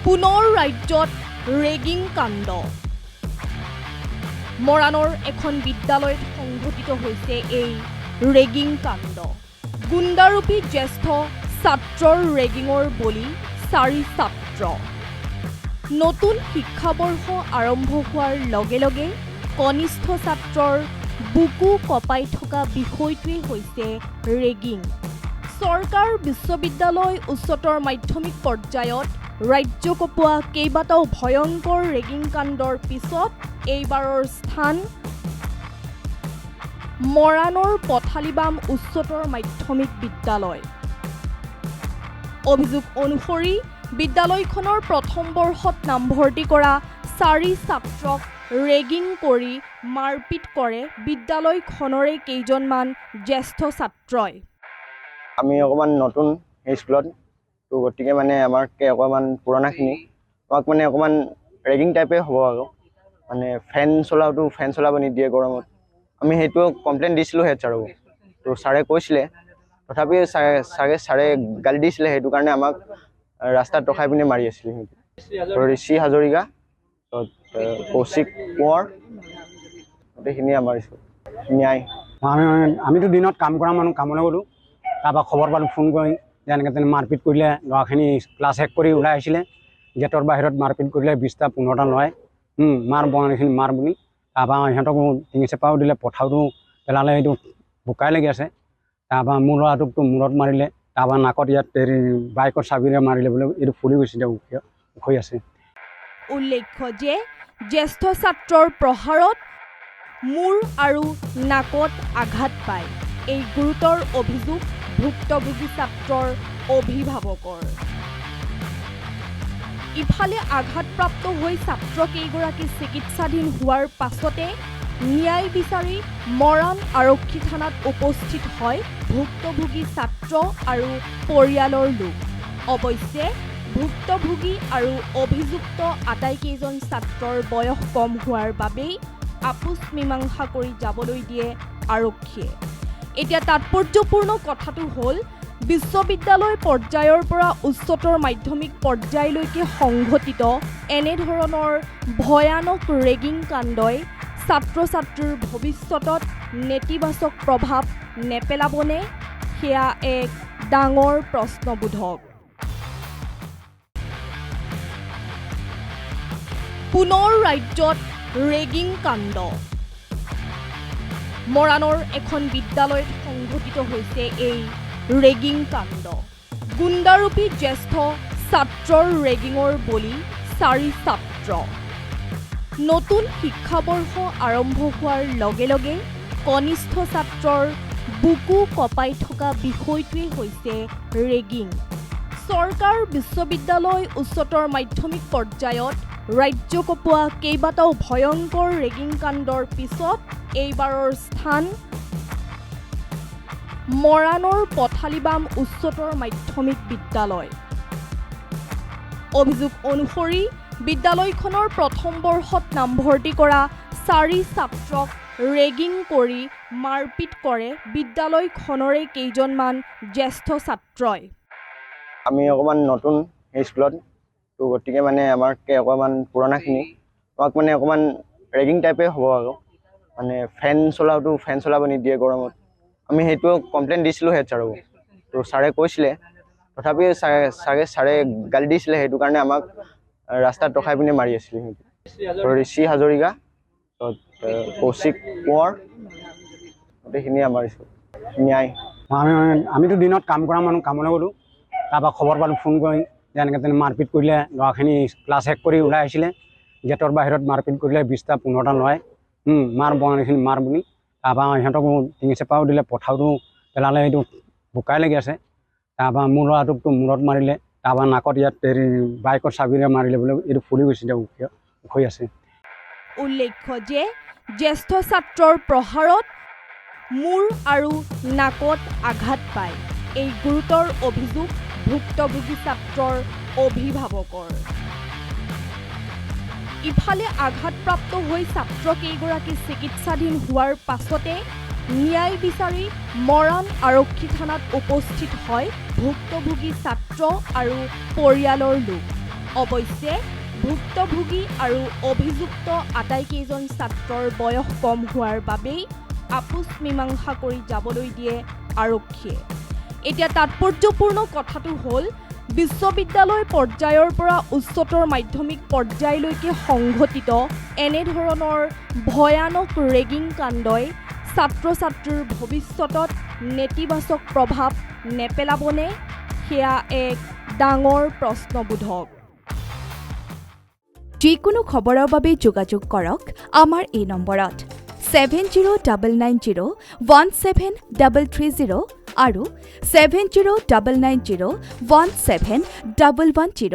পুনৰ ৰাজ্যত ৰেগিং কাণ্ড মৰাণৰ এখন বিদ্যালয়ত সংঘটিত হৈছে এই ৰেগিং কাণ্ড গুণ্ডাৰূপী জ্যেষ্ঠ ছাত্ৰৰ ৰেগিঙৰ বলি 4 ছাত্ৰ নতুন শিক্ষাবৰ্ষ আৰম্ভ হোৱাৰ লগে লগে কনিষ্ঠ ছাত্ৰৰ বুকু কপাই থকা বিষয়টোৱে হৈছে ৰেগিং চৰকাৰ বিশ্ববিদ্যালয় উচ্চতৰ মাধ্যমিক পৰ্যায়ত ৰাজ্য কপোৱা কেইবাটাও ভয়ংকৰ ৰেগিং কাণ্ডৰ পিছত এইবাৰৰ স্থান মৰাণৰ পথালিবাম উচ্চতৰ মাধ্যমিক বিদ্যালয় অভিযোগ অনুসৰি বিদ্যালয়খনৰ প্ৰথম বৰ্ষত নামভৰ্তি কৰা 4 ছাত্ৰক ৰেগিং কৰি মাৰপিট কৰে বিদ্যালয়খনৰে কেইজনমান জ্যেষ্ঠ ছাত্ৰই আমি অকমান নতুন স্কুলত তো গতিকে মানে আমাকে অকমান পুৰণাখিনি আমাক মানে অকমান ৰেগিং টাইপে হ'ব আৰু মানে ফেন চলাব নিদিয়ে গৰমত আমি সেইটো কমপ্লেইন দিছিলোঁ হেড ছাৰক তো ছাৰে কৈছিলে তথাপি ছাৰে গালি দিছিলে সেইটো কাৰণে আমাক ৰাস্তাত ৰখাই পিনে মাৰি আছিলে ঋষি হাজৰিকা কৌশিক কোঁৱৰ গোটেইখিনি আমাৰ ন্যায় আমিতো দিনত কাম কৰা মানুহ কামলৈ গ'লোঁ তাৰপৰা খবৰ পালোঁ ফোন কৰি যে এনেকৈ তেনে মাৰপিট কৰিলে ল'ৰাখিনি ক্লাছ শেষ কৰি ওলাই আহিছিলে গেটৰ বাহিৰত মাৰপিট কৰিলে 20টা 15টা ল'ৰাই মাৰ বঙালীখিনি মাৰ বুলি তাৰপৰা সিহঁতকো টিঙি চেপাও দিলে পথাৰতো পেলালে এইটো বোকাই লাগি আছে তাৰপৰা মোৰ ল'ৰাটোকতো মূৰত মাৰিলে তাৰপৰা নাকত ইয়াত বাইকৰ চাবিৰে মাৰিলে বোলে এইটো ফুলি গৈছে এতিয়া উখৰি আছে উল্লেখ্য যে জ্যেষ্ঠ ছাত্ৰৰ প্ৰহাৰত মূৰ আৰু নাকত আঘাত পায় এই গুৰুতৰ অভিযোগ ভুক্তভোগী ছাত্ৰৰ অভিভাৱকৰ ইফালে আঘাতপ্ৰাপ্ত হৈ ছাত্ৰকেইগৰাকী চিকিৎসাধীন হোৱাৰ পাছতে ন্যায় বিচাৰি মৰাণ আৰক্ষী থানাত উপস্থিত হয় ভুক্তভোগী ছাত্ৰ আৰু পৰিয়ালৰ লোক অৱশ্যে ভুক্তভোগী আৰু অভিযুক্ত আটাইকেইজন ছাত্ৰৰ বয়স কম হোৱাৰ বাবেই আপোচ মীমাংসা কৰি যাবলৈ দিয়ে আৰক্ষীয়ে এতিয়া তাৎপৰ্যপূৰ্ণ কথাটো হ'ল বিশ্ববিদ্যালয় পৰ্যায়ৰ পৰা উচ্চতৰ মাধ্যমিক পৰ্যায়লৈকে সংঘটিত এনেধৰণৰ ভয়ানক ৰেগিং কাণ্ডই ছাত্ৰ ছাত্ৰীৰ ভৱিষ্যতত নেতিবাচক প্ৰভাৱ নেপেলাবনে সেয়া এক ডাঙৰ প্ৰশ্নবোধক পুনৰ ৰাজ্যত ৰেগিং কাণ্ড মৰাণৰ এখন বিদ্যালয়ত সংঘটিত হৈছে এই ৰেগিং কাণ্ড গুণ্ডাৰূপী জ্যেষ্ঠ ছাত্ৰৰ ৰেগিঙৰ বলি 4 ছাত্ৰ নতুন শিক্ষাবৰ্ষ আৰম্ভ হোৱাৰ লগে লগে কনিষ্ঠ ছাত্ৰৰ বুকু কপাই থকা বিষয়টোৱে হৈছে ৰেগিং চৰকাৰ বিশ্ববিদ্যালয় উচ্চতৰ মাধ্যমিক পৰ্যায়ত ৰাজ্য কপোৱা কেইবাটাও ভয়ংকৰ ৰেগিং কাণ্ডৰ পিছত এইবাৰৰ স্থান মৰাণৰ পথালিবাম উচ্চতৰ মাধ্যমিক বিদ্যালয় অভিযোগ অনুসৰি বিদ্যালয়খনৰ প্ৰথম বৰ্ষত নামভৰ্তি কৰা 4 ছাত্ৰক ৰেগিং কৰি মাৰপিট কৰে বিদ্যালয়খনৰে কেইজনমান জ্যেষ্ঠ ছাত্ৰই আমি অকমান নতুন স্কুলত তো গতিকে মানে আমাকে অকমান পুৰণাখিনি আমাক মানে অকমান ৰেগিং টাইপে হ'ব আৰু মানে ফেন চলাব নিদিয়ে গৰমত আমি সেইটো কমপ্লেইন দিছিলোঁ হেড ছাৰক তো ছাৰে কৈছিলে তথাপি ছাৰে গালি দিছিলে সেইটো কাৰণে আমাক ৰাস্তাত ৰখাই পিনে মাৰি আছিলে ঋষি হাজৰিকা কৌশিক কোঁৱৰ গোটেইখিনি আমাৰ ন্যায় আমিতো দিনত কাম কৰা মানুহ কামলৈ গ'লোঁ তাৰপৰা খবৰ পালোঁ ফোন কৰি যে এনেকৈ তেনে মাৰপিট কৰিলে ল'ৰাখিনি ক্লাছ শেষ কৰি ওলাই আহিছিলে গেটৰ বাহিৰত মাৰপিট কৰিলে 20টা 15টা ল'ৰাই মাৰ বঙালীখিনি মাৰ বুলি তাৰপৰা সিহঁতকো টিঙি চেপাও দিলে পথাৰতো পেলালে এইটো বোকাই লাগি আছে তাৰপৰা মোৰ ল'ৰাটোকতো মূৰত মাৰিলে তাৰপৰা নাকত ইয়াত বাইকৰ চাবিৰে মাৰিলে বোলে এইটো ফুলি গৈছে এতিয়া উখৰি আছে উল্লেখ্য যে জ্যেষ্ঠ ছাত্ৰৰ প্ৰহাৰত মূৰ আৰু নাকত আঘাত পায় এই গুৰুতৰ অভিযোগ ভুক্তভোগী ছাত্ৰৰ অভিভাৱকৰ ইফালে আঘাতপ্ৰাপ্ত হৈ ছাত্ৰকেইগৰাকী চিকিৎসাধীন হোৱাৰ পাছতে ন্যায় বিচাৰি মৰাণ আৰক্ষী থানাত উপস্থিত হয় ভুক্তভোগী ছাত্ৰ আৰু পৰিয়ালৰ লোক অৱশ্যে ভুক্তভোগী আৰু অভিযুক্ত আটাইকেইজন ছাত্ৰৰ বয়স কম হোৱাৰ বাবেই আপোচ মীমাংসা কৰি যাবলৈ দিয়ে আৰক্ষীয়ে। এতিয়া তাৎপৰ্যপূৰ্ণ কথাটো হ'ল বিশ্ববিদ্যালয় পৰ্যায়ৰ পৰা উচ্চতৰ মাধ্যমিক পৰ্যায়লৈকে সংঘটিত এনেধৰণৰ ভয়ানক ৰেগিং কাণ্ডই ছাত্ৰ ছাত্ৰীৰ ভৱিষ্যতত নেতিবাচক প্ৰভাৱ নেপেলাবনে? সেয়া এক ডাঙৰ প্ৰশ্নবোধক। যিকোনো খবৰৰ বাবে যোগাযোগ কৰক আমাৰ এই নম্বৰত 7099017330 আৰু 7099017110।